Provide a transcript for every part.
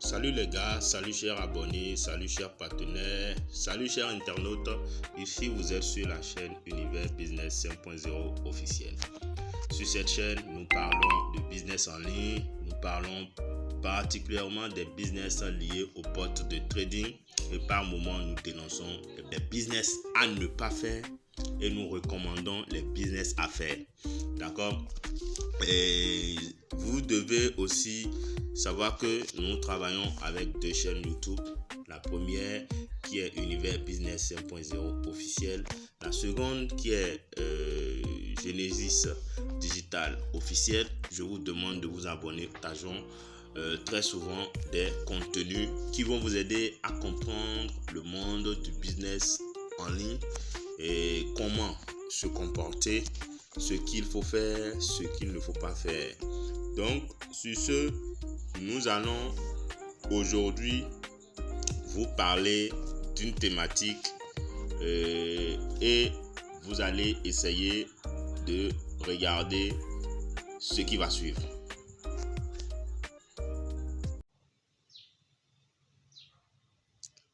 Salut les gars, salut chers abonnés, salut chers partenaires, salut chers internautes. Ici vous êtes sur la chaîne Univers Business 5.0 officielle. Sur cette chaîne, nous parlons de business en ligne, nous parlons particulièrement des business liés aux bots de trading et par moments nous dénonçons les business à ne pas faire et nous recommandons les business à faire. D'accord? Et vous devez aussi savoir que nous travaillons avec deux chaînes YouTube. La première qui est Univers Business 5.0 officiel. La seconde qui est Genesis Digital officiel. Je vous demande de vous abonner. Partageons très souvent des contenus qui vont vous aider à comprendre le monde du business en ligne et comment se comporter, ce qu'il faut faire, ce qu'il ne faut pas faire. Donc, sur ce, nous allons aujourd'hui vous parler d'une thématique et vous allez essayer de regarder ce qui va suivre.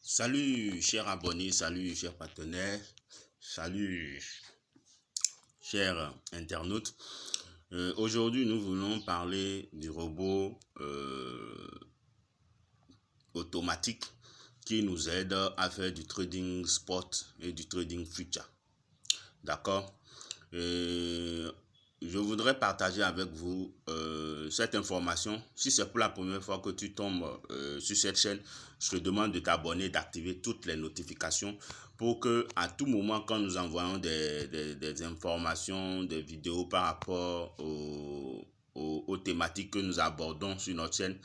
Salut chers abonnés, salut chers partenaires, salut chers internautes. Aujourd'hui, nous voulons parler du robot automatique qui nous aide à faire du trading spot et du trading future. D'accord? Je voudrais partager avec vous cette information. Si c'est pour la première fois que tu tombes sur cette chaîne, je te demande de t'abonner, d'activer toutes les notifications pour que à tout moment, quand nous envoyons des informations, des vidéos par rapport aux thématiques que nous abordons sur notre chaîne,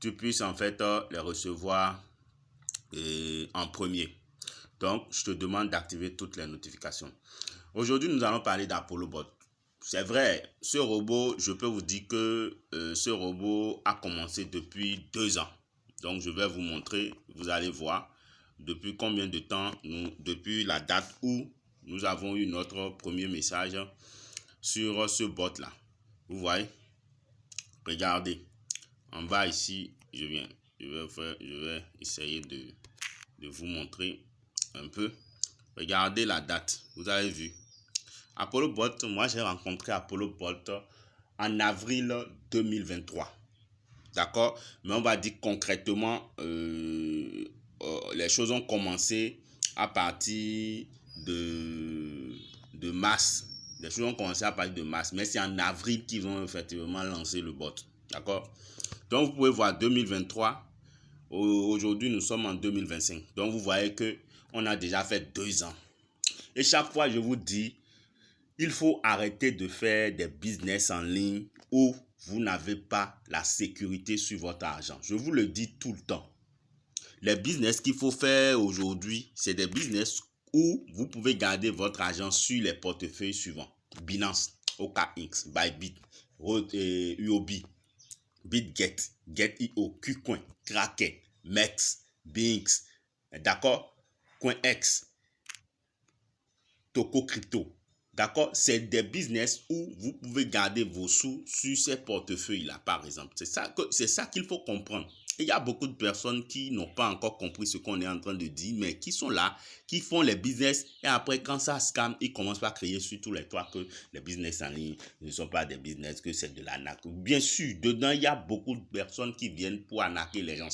tu puisses en fait les recevoir en premier. Donc, je te demande d'activer toutes les notifications. Aujourd'hui, nous allons parler d'ApolloBot. C'est vrai, ce robot, je peux vous dire que ce robot a commencé depuis 2 ans. Donc, je vais vous montrer, vous allez voir depuis combien de temps, depuis la date où nous avons eu notre premier message sur ce bot-là. Vous voyez? Regardez, en bas ici, je vais essayer de vous montrer un peu. Regardez la date, vous avez vu. ApolloBot, moi j'ai rencontré ApolloBot en avril 2023. D'accord? Mais on va dire concrètement, les choses ont commencé à partir de mars. Les choses ont commencé à partir de mars, mais c'est en avril qu'ils vont effectivement lancer le bot. D'accord? Donc vous pouvez voir 2023. Aujourd'hui, nous sommes en 2025. Donc vous voyez que on a déjà fait 2 ans. Et chaque fois, je vous dis, il faut arrêter de faire des business en ligne où vous n'avez pas la sécurité sur votre argent. Je vous le dis tout le temps. Les business qu'il faut faire aujourd'hui, c'est des business où vous pouvez garder votre argent sur les portefeuilles suivants. Binance, OKX, Bybit, UOB, BitGet, Get.io, KuCoin, Kraken, MEX, Binx, d'accord, CoinEx, Toko Crypto. D'accord? C'est des business où vous pouvez garder vos sous sur ces portefeuilles-là, par exemple. C'est ça qu'il faut comprendre. Et il y a beaucoup de personnes qui n'ont pas encore compris ce qu'on est en train de dire, mais qui sont là, qui font les business, et après, quand ça scam, ils commencent à crier sur tous les toits que les business en ligne ne sont pas des business, que c'est de l'arnaque. Bien sûr, dedans, il y a beaucoup de personnes qui viennent pour arnaquer les gens.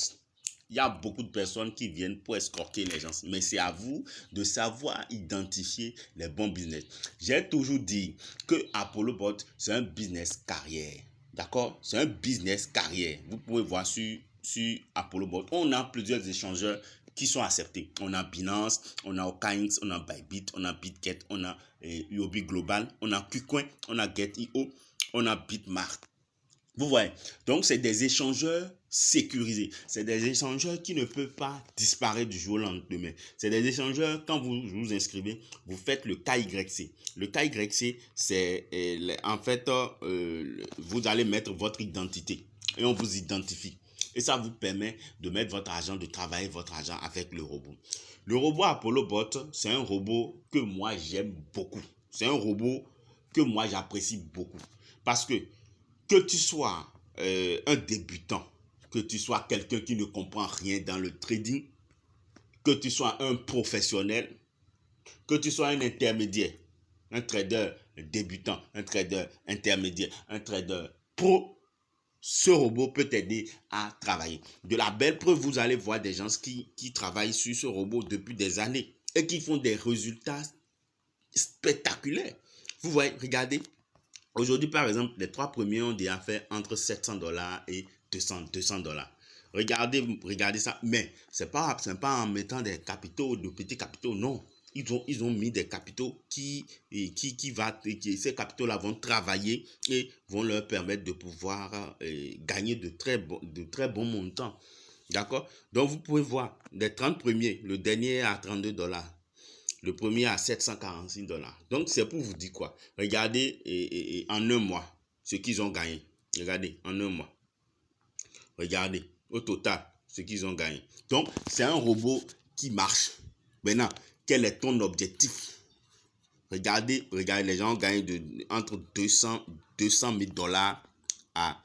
Il y a beaucoup de personnes qui viennent pour escroquer les gens. Mais c'est à vous de savoir identifier les bons business. J'ai toujours dit que ApolloBot, c'est un business carrière. D'accord? C'est un business carrière. Vous pouvez voir sur ApolloBot. On a plusieurs échangeurs qui sont acceptés. On a Binance, on a OKX, on a Bybit, on a BitGet, on a UOB Global, on a KuCoin, on a Get.io, on a Bitmark. Vous voyez, donc c'est des échangeurs sécurisés. C'est des échangeurs qui ne peuvent pas disparaître du jour au lendemain. C'est des échangeurs, quand vous vous inscrivez, vous faites le KYC. Le KYC, c'est en fait, vous allez mettre votre identité et on vous identifie. Et ça vous permet de mettre votre argent, de travailler votre argent avec le robot. Le robot ApolloBot, c'est un robot que moi j'aime beaucoup. C'est un robot que moi j'apprécie beaucoup. Parce que tu sois un débutant, que tu sois quelqu'un qui ne comprend rien dans le trading, que tu sois un professionnel, que tu sois un intermédiaire, un trader débutant, un trader intermédiaire, un trader pro, ce robot peut t'aider à travailler. De la belle preuve, vous allez voir des gens qui travaillent sur ce robot depuis des années et qui font des résultats spectaculaires. Vous voyez, regardez. Aujourd'hui, par exemple, les 3 premiers ont déjà fait entre $700 et $200. Regardez ça. Mais c'est pas en mettant des capitaux, de petits capitaux, non. Ils ont mis des capitaux ces capitaux-là vont travailler et vont leur permettre de pouvoir gagner de très bons montants. D'accord? Donc, vous pouvez voir, les 30 premiers, le dernier à $32. Le premier à $746. Donc, c'est pour vous dire quoi? Regardez en un mois ce qu'ils ont gagné. Regardez, en un mois. Regardez, au total, ce qu'ils ont gagné. Donc, c'est un robot qui marche. Maintenant, quel est ton objectif? Regardez, les gens gagnent entre 200 000 $, à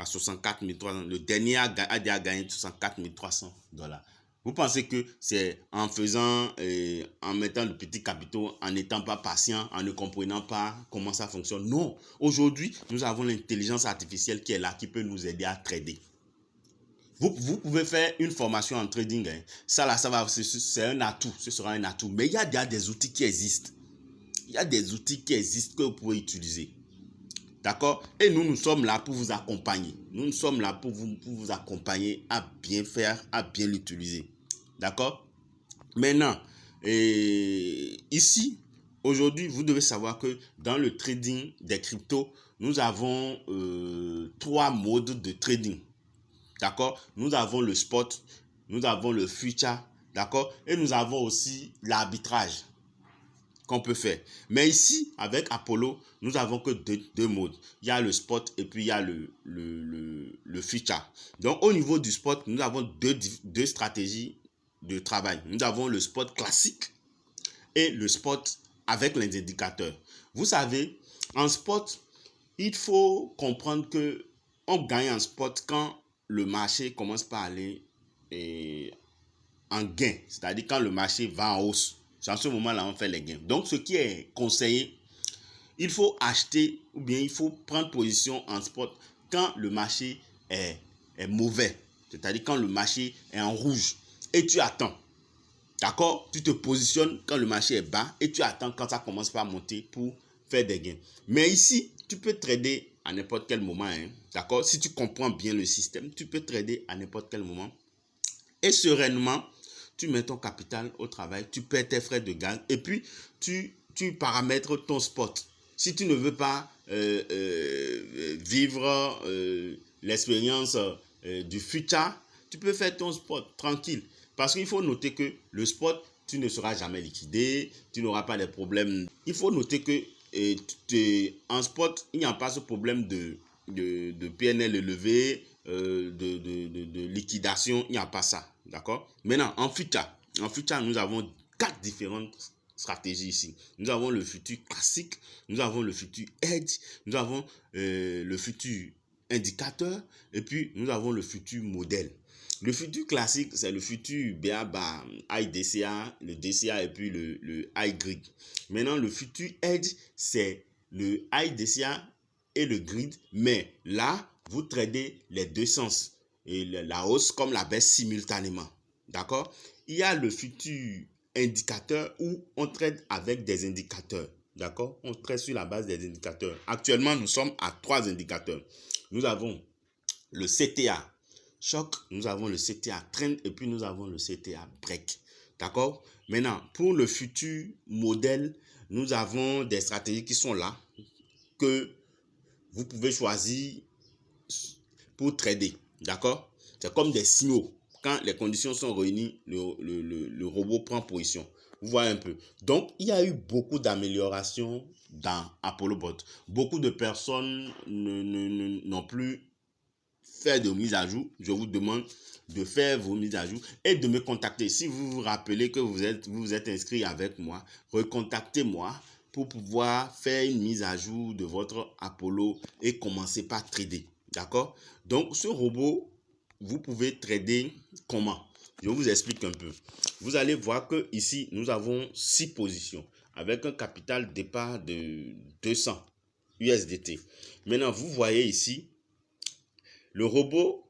64 300. Le dernier a déjà gagné 64 300 $. Vous pensez que c'est en en mettant de petits capitaux, en n'étant pas patient, en ne comprenant pas comment ça fonctionne? Non. Aujourd'hui, nous avons l'intelligence artificielle qui est là, qui peut nous aider à trader. Vous pouvez faire une formation en trading. Hein. C'est un atout. Ce sera un atout. Mais il y a déjà des outils qui existent. Il y a des outils qui existent que vous pouvez utiliser. D'accord? Et nous sommes là pour vous accompagner. Nous sommes là pour vous accompagner à bien faire, à bien l'utiliser. D'accord? Maintenant, ici, aujourd'hui, vous devez savoir que dans le trading des cryptos, nous avons 3 modes de trading. D'accord? Nous avons le spot, nous avons le future, d'accord? Et nous avons aussi l'arbitrage qu'on peut faire. Mais ici, avec Apollo, nous avons que deux modes. Il y a le spot et puis il y a le future. Donc, au niveau du spot, nous avons deux stratégies de travail. Nous avons le spot classique et le spot avec les indicateurs. Vous savez, en spot, il faut comprendre que on gagne en spot quand le marché commence par aller en gain. C'est-à-dire quand le marché va en hausse. C'est en ce moment-là on fait les gains. Donc, ce qui est conseillé, il faut acheter ou bien il faut prendre position en spot quand le marché est mauvais. C'est-à-dire quand le marché est en rouge et tu attends. D'accord? Tu te positionnes quand le marché est bas et tu attends quand ça commence par monter pour faire des gains. Mais ici, tu peux trader à n'importe quel moment. Hein? D'accord? Si tu comprends bien le système, tu peux trader à n'importe quel moment. Et sereinement, tu mets ton capital au travail, tu paies tes frais de gaz et puis tu paramètres ton spot. Si tu ne veux pas vivre l'expérience du futur, tu peux faire ton spot tranquille. Parce qu'il faut noter que le spot, tu ne seras jamais liquidé, tu n'auras pas de problèmes. Il faut noter que en spot, il n'y a pas ce problème de PNL élevé, de liquidation, il n'y a pas ça. D'accord? Maintenant, en futur, nous avons 4 différentes stratégies ici. Nous avons le futur classique, nous avons le futur hedge, nous avons le futur indicateur et puis nous avons le futur modèle. Le futur classique, c'est le futur BABA, IDCA, le DCA et puis le iGrid. Maintenant, le futur edge, c'est le IDCA et le grid, mais là, vous tradez les deux sens, et la hausse comme la baisse simultanément. D'accord? Il y a le futur indicateur où on trade avec des indicateurs. D'accord? On trade sur la base des indicateurs. Actuellement, nous sommes à 3 indicateurs. Nous avons le CTA choc, nous avons le CTA trend et puis nous avons le CTA break. D'accord? Maintenant, pour le futur modèle, nous avons des stratégies qui sont là que vous pouvez choisir pour trader. D'accord? C'est comme des signaux. Quand les conditions sont réunies, le robot prend position. Vous voyez un peu. Donc, il y a eu beaucoup d'améliorations dans Apollo Bot. Beaucoup de personnes n'ont plus fait de mise à jour. Je vous demande de faire vos mises à jour et de me contacter. Si vous vous rappelez que vous êtes inscrit avec moi, recontactez-moi pour pouvoir faire une mise à jour de votre Apollo et commencer par trader. D'accord? Donc, ce robot vous pouvez trader comment? Je vous explique un peu. Vous allez voir que ici, nous avons 6 positions avec un capital départ de 200 USDT. Maintenant, vous voyez ici, le robot,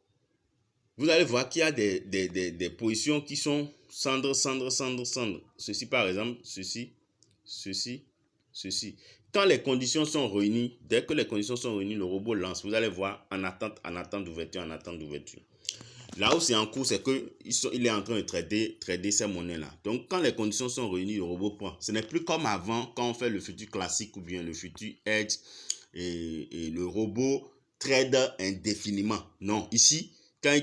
vous allez voir qu'il y a des positions qui sont cendre. Ceci par exemple, ceci. Quand les conditions sont réunies, dès que les conditions sont réunies, le robot lance. Vous allez voir en attente d'ouverture. Là où c'est en cours, c'est qu'il est en train de trader ces monnaies-là. Donc, quand les conditions sont réunies, le robot prend. Ce n'est plus comme avant, quand on fait le futur classique ou bien le futur edge, et le robot trade indéfiniment. Non, ici, quand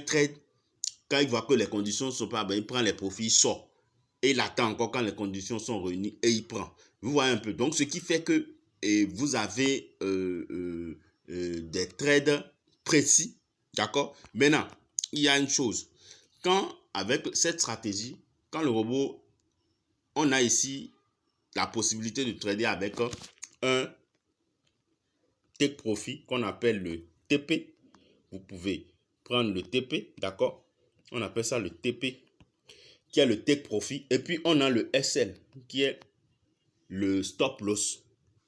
il voit que les conditions ne sont pas, il prend les profits, il sort. Et il attend encore quand les conditions sont réunies et il prend. Vous voyez un peu. Donc, ce qui fait que vous avez des trades précis. D'accord? Maintenant, il y a une chose. Avec cette stratégie, quand le robot, on a ici la possibilité de trader avec un take profit qu'on appelle le TP. Vous pouvez prendre le TP, d'accord? On appelle ça le TP, qui est le take profit. Et puis, on a le SL, qui est le stop loss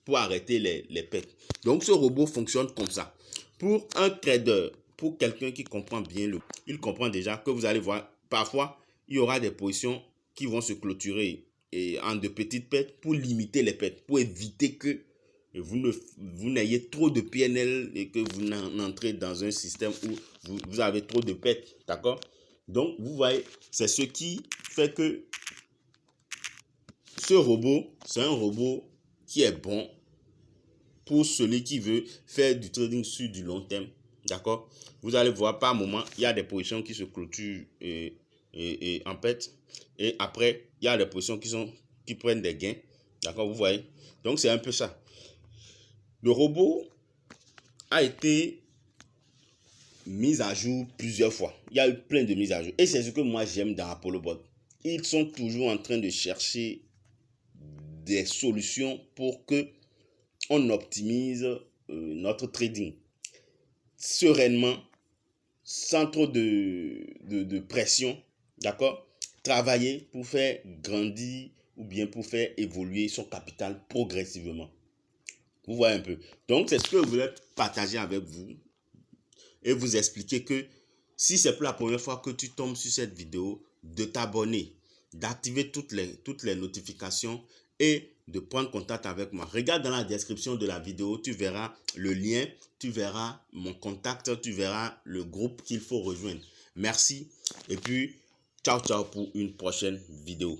pour arrêter les pertes. Donc, ce robot fonctionne comme ça. Pour un trader, pour quelqu'un qui comprend bien, il comprend déjà que vous allez voir, parfois, il y aura des positions qui vont se clôturer en de petites pertes pour limiter les pertes, pour éviter que vous n'ayez trop de PNL et que vous n'entrez dans un système où vous avez trop de pertes. D'accord? Donc, vous voyez, c'est ce qui fait que ce robot, c'est un robot qui est bon pour celui qui veut faire du trading sur du long terme. D'accord? Vous allez voir par moment, il y a des positions qui se clôturent en perte. Et après, il y a des positions qui prennent des gains. D'accord? Vous voyez? Donc, c'est un peu ça. Le robot a été mis à jour plusieurs fois. Il y a eu plein de mises à jour. Et c'est ce que moi j'aime dans ApolloBot. Ils sont toujours en train de chercher des solutions pour que on optimise notre trading sereinement, sans trop de pression, d'accord? Travailler pour faire grandir ou bien pour faire évoluer son capital progressivement. Vous voyez un peu. Donc, c'est ce que je voulais partager avec vous et vous expliquer que si c'est pour la première fois que tu tombes sur cette vidéo, de t'abonner, d'activer toutes les notifications et de prendre contact avec moi. Regarde dans la description de la vidéo, tu verras le lien, tu verras mon contact, tu verras le groupe qu'il faut rejoindre. Merci et puis ciao pour une prochaine vidéo.